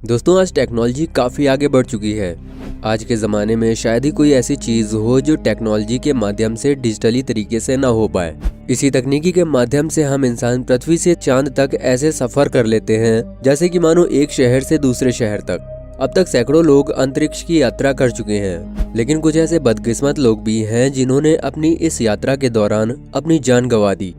दोस्तों, आज टेक्नोलॉजी काफ़ी आगे बढ़ चुकी है। आज के ज़माने में शायद ही कोई ऐसी चीज़ हो जो टेक्नोलॉजी के माध्यम से डिजिटली तरीके से ना हो पाए। इसी तकनीकी के माध्यम से हम इंसान पृथ्वी से चांद तक ऐसे सफ़र कर लेते हैं जैसे कि मानो एक शहर से दूसरे शहर तक। अब तक सैकड़ों लोग अंतरिक्ष की यात्रा कर चुके हैं, लेकिन कुछ ऐसे बदकिस्मत लोग भी हैं जिन्होंने अपनी इस यात्रा के दौरान अपनी जान गंवा दी।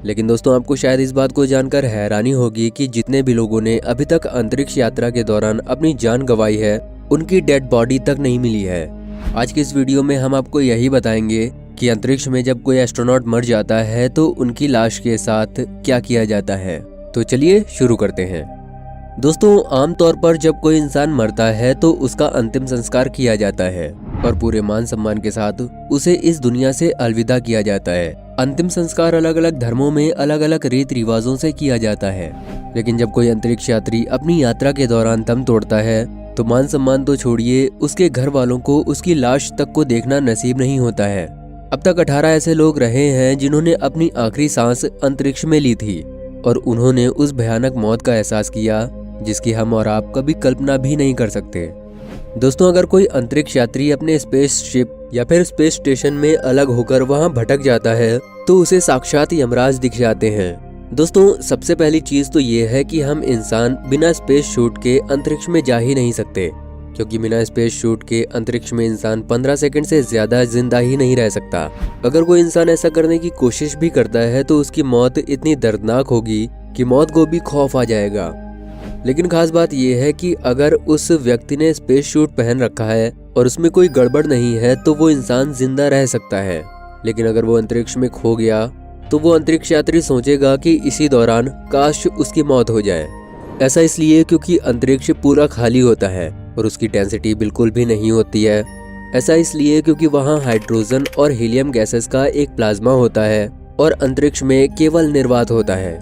लेकिन दोस्तों, आपको शायद इस बात को जानकर हैरानी होगी कि जितने भी लोगों ने अभी तक अंतरिक्ष यात्रा के दौरान अपनी जान गंवाई है, उनकी डेड बॉडी तक नहीं मिली है। आज की इस वीडियो में हम आपको यही बताएंगे कि अंतरिक्ष में जब कोई एस्ट्रोनॉट मर जाता है तो उनकी लाश के साथ क्या किया जाता है। तो चलिए शुरू करते हैं। दोस्तों, आमतौर पर जब कोई इंसान मरता है तो उसका अंतिम संस्कार किया जाता है और पूरे मान सम्मान के साथ उसे इस दुनिया से अलविदा किया जाता है। अंतिम संस्कार अलग अलग धर्मों में अलग अलग रीत रिवाजों से किया जाता है, लेकिन जब कोई अंतरिक्ष यात्री अपनी यात्रा के दौरान दम तोड़ता है तो मान सम्मान तो छोड़िए, उसके घर वालों को उसकी लाश तक को देखना नसीब नहीं होता है। अब तक 18 ऐसे लोग रहे हैं जिन्होंने अपनी आखिरी सांस अंतरिक्ष में ली थी और उन्होंने उस भयानक मौत का एहसास किया जिसकी हम और आप कभी कल्पना भी नहीं कर सकते। दोस्तों, अगर कोई अंतरिक्ष यात्री अपने स्पेसशिप या फिर स्पेस स्टेशन में अलग होकर वहां भटक जाता है तो उसे साक्षात यमराज दिख जाते हैं। दोस्तों, सबसे पहली चीज तो ये है कि हम इंसान बिना स्पेस शूट के अंतरिक्ष में जा ही नहीं सकते, क्योंकि बिना स्पेस शूट के अंतरिक्ष में इंसान 15 सेकंड से ज्यादा जिंदा ही नहीं रह सकता। अगर कोई इंसान ऐसा करने की कोशिश भी करता है तो उसकी मौत इतनी दर्दनाक होगी कि मौत को भी खौफ आ जाएगा। लेकिन खास बात यह है कि अगर उस व्यक्ति ने स्पेस शूट पहन रखा है और उसमें कोई गड़बड़ नहीं है तो वो इंसान जिंदा रह सकता है। लेकिन अगर वो अंतरिक्ष में खो गया तो वो अंतरिक्ष यात्री सोचेगा कि इसी दौरान काश उसकी मौत हो जाए। ऐसा इसलिए क्योंकि अंतरिक्ष पूरा खाली होता है और उसकी डेंसिटी बिल्कुल भी नहीं होती है। ऐसा इसलिए क्योंकि वहाँ हाइड्रोजन और हीलियम गैसेस का एक प्लाज्मा होता है और अंतरिक्ष में केवल निर्वात होता है,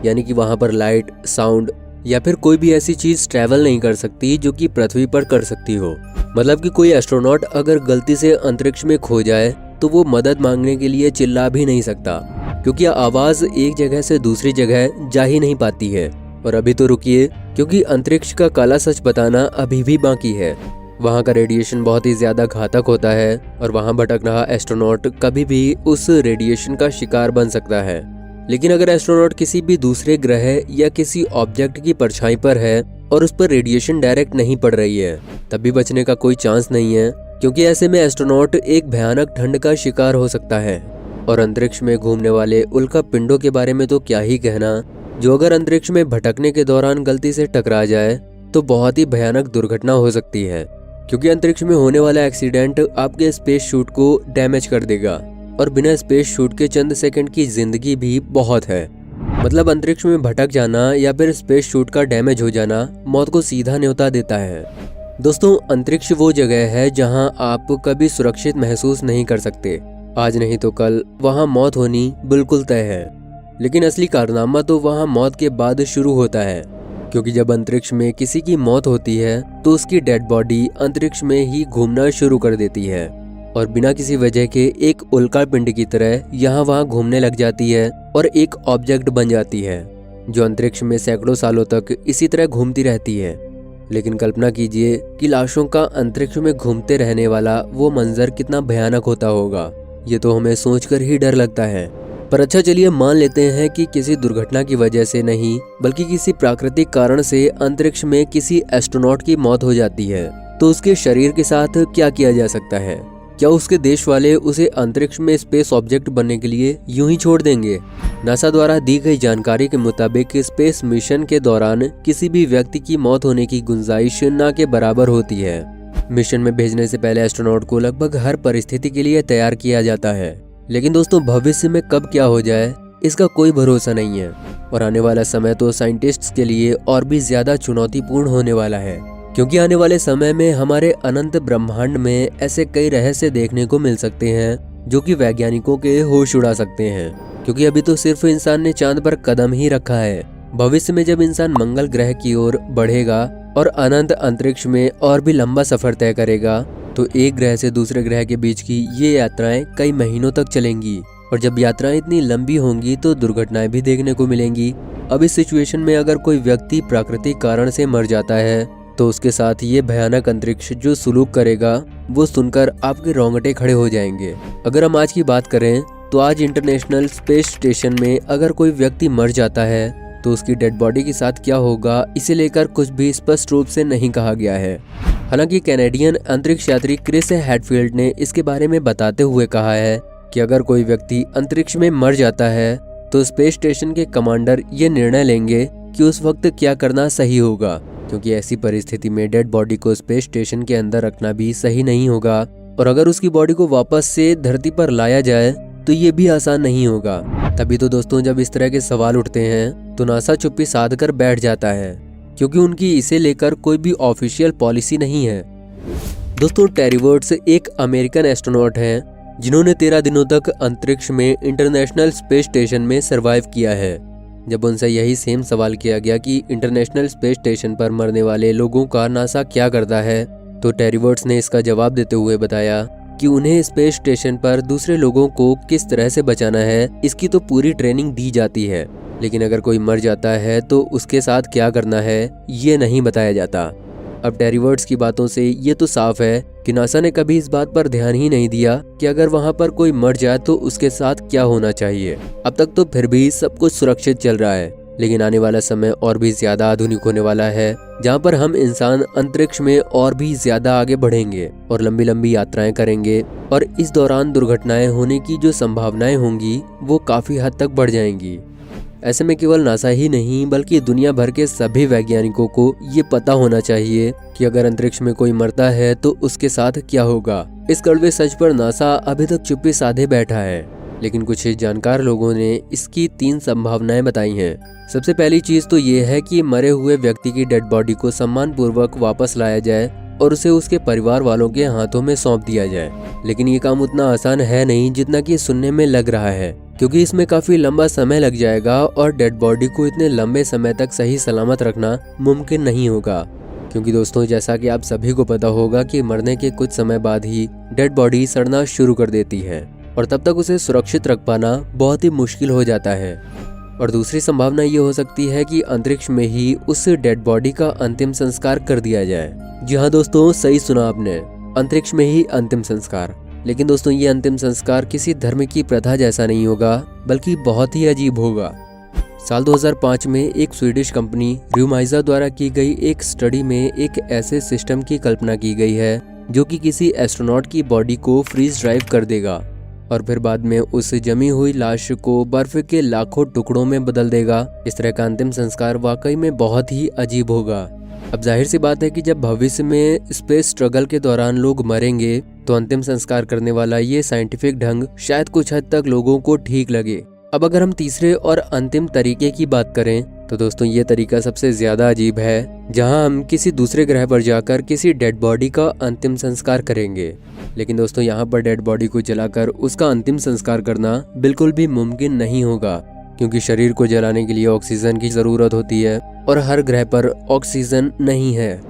यानी कि वहाँ पर लाइट, साउंड या फिर कोई भी ऐसी चीज ट्रैवल नहीं कर सकती जो कि पृथ्वी पर कर सकती हो। मतलब कि कोई एस्ट्रोनॉट अगर गलती से अंतरिक्ष में खो जाए तो वो मदद मांगने के लिए चिल्ला भी नहीं सकता, क्योंकि आवाज एक जगह से दूसरी जगह जा ही नहीं पाती है। और अभी तो रुकिए, क्योंकि अंतरिक्ष का काला सच बताना अभी भी बाकी है। वहाँ का रेडिएशन बहुत ही ज्यादा घातक होता है और वहाँ भटक रहा एस्ट्रोनॉट कभी भी उस रेडिएशन का शिकार बन सकता है। लेकिन अगर एस्ट्रोनॉट किसी भी दूसरे ग्रह या किसी ऑब्जेक्ट की परछाई पर है और उस पर रेडिएशन डायरेक्ट नहीं पड़ रही है, तब भी बचने का कोई चांस नहीं है, क्योंकि ऐसे में एस्ट्रोनॉट एक भयानक ठंड का शिकार हो सकता है। और अंतरिक्ष में घूमने वाले उल्का पिंडों के बारे में तो क्या ही कहना, जो अगर अंतरिक्ष में भटकने के दौरान गलती से टकरा जाए तो बहुत ही भयानक दुर्घटना हो सकती है, क्योंकि अंतरिक्ष में होने वाला एक्सीडेंट आपके स्पेस शूट को डैमेज कर देगा और बिना स्पेस शूट के चंद सेकंड की जिंदगी भी बहुत है। मतलब अंतरिक्ष में भटक जाना या फिर स्पेस शूट का डैमेज हो जाना मौत को सीधा न्योता देता है। दोस्तों, अंतरिक्ष वो जगह है जहां आप कभी सुरक्षित महसूस नहीं कर सकते। आज नहीं तो कल वहां मौत होनी बिल्कुल तय है। लेकिन असली कारनामा तो वहां मौत के बाद शुरू होता है, क्योंकि जब अंतरिक्ष में किसी की मौत होती है तो उसकी डेड बॉडी अंतरिक्ष में ही घूमना शुरू कर देती है और बिना किसी वजह के एक उल्का पिंड की तरह यहाँ वहाँ घूमने लग जाती है और एक ऑब्जेक्ट बन जाती है जो अंतरिक्ष में सैकड़ों सालों तक इसी तरह घूमती रहती है। लेकिन कल्पना कीजिए कि लाशों का अंतरिक्ष में घूमते रहने वाला वो मंजर कितना भयानक होता होगा। ये तो हमें सोचकर ही डर लगता है। पर अच्छा, चलिए मान लेते हैं कि किसी दुर्घटना की वजह से नहीं बल्कि किसी प्राकृतिक कारण से अंतरिक्ष में किसी एस्ट्रोनॉट की मौत हो जाती है, तो उसके शरीर के साथ क्या किया जा सकता है? क्या उसके देश वाले उसे अंतरिक्ष में स्पेस ऑब्जेक्ट बनने के लिए यूं ही छोड़ देंगे? नासा द्वारा दी गई जानकारी के मुताबिक स्पेस मिशन के दौरान किसी भी व्यक्ति की मौत होने की गुंजाइश न के बराबर होती है। मिशन में भेजने से पहले एस्ट्रोनॉट को लगभग हर परिस्थिति के लिए तैयार किया जाता है। लेकिन दोस्तों, भविष्य में कब क्या हो जाए इसका कोई भरोसा नहीं है और आने वाला समय तो साइंटिस्ट्स के लिए और भी ज्यादा चुनौतीपूर्ण होने वाला है, क्योंकि आने वाले समय में हमारे अनंत ब्रह्मांड में ऐसे कई रहस्य देखने को मिल सकते हैं जो कि वैज्ञानिकों के होश उड़ा सकते हैं। क्योंकि अभी तो सिर्फ इंसान ने चांद पर कदम ही रखा है। भविष्य में जब इंसान मंगल ग्रह की ओर बढ़ेगा और अनंत अंतरिक्ष में और भी लंबा सफर तय करेगा तो एक ग्रह से दूसरे ग्रह के बीच की ये यात्राएं कई महीनों तक चलेंगी। और जब यात्राएं इतनी लंबी होंगी तो दुर्घटनाएं भी देखने को मिलेंगी। अब इस सिचुएशन में अगर कोई व्यक्ति प्राकृतिक कारण से मर जाता है तो उसके साथ ये भयानक अंतरिक्ष जो सुलूक करेगा वो सुनकर आपके रोंगटे खड़े हो जाएंगे। अगर हम आज की बात करें तो आज इंटरनेशनल स्पेस स्टेशन में अगर कोई व्यक्ति मर जाता है तो उसकी डेड बॉडी के साथ क्या होगा, इसे लेकर कुछ भी स्पष्ट रूप से नहीं कहा गया है। हालांकि कैनेडियन अंतरिक्ष यात्री क्रिस हैडफील्ड ने इसके बारे में बताते हुए कहा है कि अगर कोई व्यक्ति अंतरिक्ष में मर जाता है तो स्पेस स्टेशन के कमांडर ये निर्णय लेंगे कि उस वक्त क्या करना सही होगा, क्योंकि ऐसी परिस्थिति में डेड बॉडी को स्पेस स्टेशन के अंदर रखना भी सही नहीं होगा और अगर उसकी बॉडी को वापस से धरती पर लाया जाए तो ये भी आसान नहीं होगा। तभी तो दोस्तों जब इस तरह के सवाल उठते हैं तो नासा चुप्पी साध कर बैठ जाता है, क्योंकि उनकी इसे लेकर कोई भी ऑफिशियल पॉलिसी नहीं है। दोस्तों टेरी वर्ड्स एक अमेरिकन एस्ट्रोनॉट हैं जिन्होंने 13 दिनों तक अंतरिक्ष में इंटरनेशनल स्पेस स्टेशन में सरवाइव किया है। जब उनसे यही सेम सवाल किया गया कि इंटरनेशनल स्पेस स्टेशन पर मरने वाले लोगों का नासा क्या करता है, तो टेरी वर्ड्स ने इसका जवाब देते हुए बताया कि उन्हें स्पेस स्टेशन पर दूसरे लोगों को किस तरह से बचाना है इसकी तो पूरी ट्रेनिंग दी जाती है, लेकिन अगर कोई मर जाता है तो उसके साथ क्या करना है ये नहीं बताया जाता। अब टेरी वर्ड्स की बातों से ये तो साफ है कि नासा ने कभी इस बात पर ध्यान ही नहीं दिया कि अगर वहां पर कोई मर जाए तो उसके साथ क्या होना चाहिए। अब तक तो फिर भी सब कुछ सुरक्षित चल रहा है, लेकिन आने वाला समय और भी ज्यादा आधुनिक होने वाला है, जहां पर हम इंसान अंतरिक्ष में और भी ज्यादा आगे बढ़ेंगे और लंबी लंबी यात्राएं करेंगे और इस दौरान दुर्घटनाएं होने की जो संभावनाएं होंगी वो काफी हद तक बढ़ जाएंगी। ऐसे में केवल नासा ही नहीं बल्कि दुनिया भर के सभी वैज्ञानिकों को ये पता होना चाहिए कि अगर अंतरिक्ष में कोई मरता है तो उसके साथ क्या होगा। इस कड़वे सच पर नासा अभी तक चुप्पी साधे बैठा है, लेकिन कुछ जानकार लोगों ने इसकी 3 संभावनाएं बताई हैं। सबसे पहली चीज तो ये है कि मरे हुए व्यक्ति की डेड बॉडी को सम्मान पूर्वक वापस लाया जाए और उसे उसके परिवार वालों के हाथों में सौंप दिया जाए। लेकिन ये काम उतना आसान है नहीं जितना कि सुनने में लग रहा है, क्योंकि इसमें काफी लंबा समय लग जाएगा और डेड बॉडी को इतने लंबे समय तक सही सलामत रखना मुमकिन नहीं होगा। क्योंकि दोस्तों जैसा कि आप सभी को पता होगा कि मरने के कुछ समय बाद ही डेड बॉडी सड़ना शुरू कर देती है और तब तक उसे सुरक्षित रख पाना बहुत ही मुश्किल हो जाता है। और दूसरी संभावना ये हो सकती है कि अंतरिक्ष में ही उस डेड बॉडी का अंतिम संस्कार कर दिया जाए। जी हाँ दोस्तों, सही सुना आपने, अंतरिक्ष में ही अंतिम संस्कार। लेकिन दोस्तों ये अंतिम संस्कार किसी धर्म की प्रथा जैसा नहीं होगा, बल्कि बहुत ही अजीब होगा। साल 2005 में एक स्वीडिश कंपनी र्यूमाइजा द्वारा की गई एक स्टडी में एक ऐसे सिस्टम की कल्पना की गई है जो कि किसी एस्ट्रोनॉट की बॉडी को फ्रीज ड्राइव कर देगा और फिर बाद में उस जमी हुई लाश को बर्फ के लाखों टुकड़ों में बदल देगा। इस तरह का अंतिम संस्कार वाकई में बहुत ही अजीब होगा। अब जाहिर सी बात है कि जब भविष्य में स्पेस स्ट्रगल के दौरान लोग मरेंगे तो अंतिम संस्कार करने वाला ये साइंटिफिक ढंग शायद कुछ हद तक लोगों को ठीक लगे। अब अगर हम तीसरे और अंतिम तरीके की बात करें तो दोस्तों ये तरीका सबसे ज्यादा अजीब है, जहां हम किसी दूसरे ग्रह पर जाकर किसी डेड बॉडी का अंतिम संस्कार करेंगे। लेकिन दोस्तों यहाँ पर डेड बॉडी को जलाकर उसका अंतिम संस्कार करना बिल्कुल भी मुमकिन नहीं होगा, क्योंकि शरीर को जलाने के लिए ऑक्सीजन की जरूरत होती है और हर ग्रह पर ऑक्सीजन नहीं है।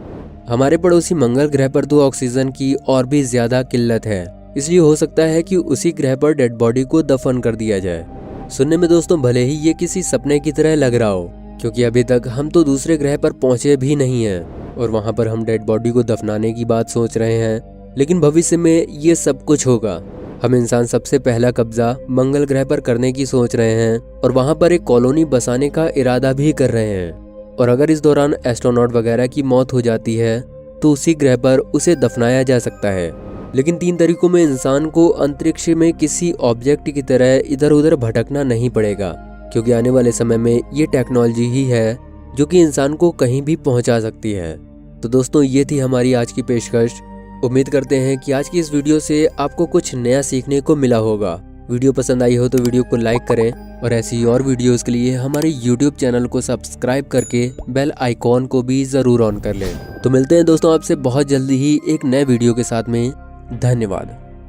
हमारे पड़ोसी मंगल ग्रह पर तो ऑक्सीजन की और भी ज्यादा किल्लत है, इसलिए हो सकता है कि उसी ग्रह पर डेड बॉडी को दफन कर दिया जाए। सुनने में दोस्तों भले ही ये किसी सपने की तरह लग रहा हो, क्योंकि अभी तक हम तो दूसरे ग्रह पर पहुंचे भी नहीं हैं और वहां पर हम डेड बॉडी को दफनाने की बात सोच रहे हैं। लेकिन भविष्य में ये सब कुछ होगा। हम इंसान सबसे पहला कब्जा मंगल ग्रह पर करने की सोच रहे हैं और वहां पर एक कॉलोनी बसाने का इरादा भी कर रहे हैं। और अगर इस दौरान एस्ट्रोनॉट वगैरह की मौत हो जाती है तो उसी ग्रह पर उसे दफनाया जा सकता है। लेकिन 3 तरीकों में इंसान को अंतरिक्ष में किसी ऑब्जेक्ट की तरह इधर उधर भटकना नहीं पड़ेगा, क्योंकि आने वाले समय में ये टेक्नोलॉजी ही है जो कि इंसान को कहीं भी पहुंचा सकती है। तो दोस्तों ये थी हमारी आज की पेशकश। उम्मीद करते हैं कि आज की इस वीडियो से आपको कुछ नया सीखने को मिला होगा। वीडियो पसंद आई हो तो वीडियो को लाइक करें और ऐसी और वीडियोस के लिए हमारे YouTube चैनल को सब्सक्राइब करके बेल आइकॉन को भी जरूर ऑन कर लें। तो मिलते हैं दोस्तों आपसे बहुत जल्दी ही एक नए वीडियो के साथ में। धन्यवाद।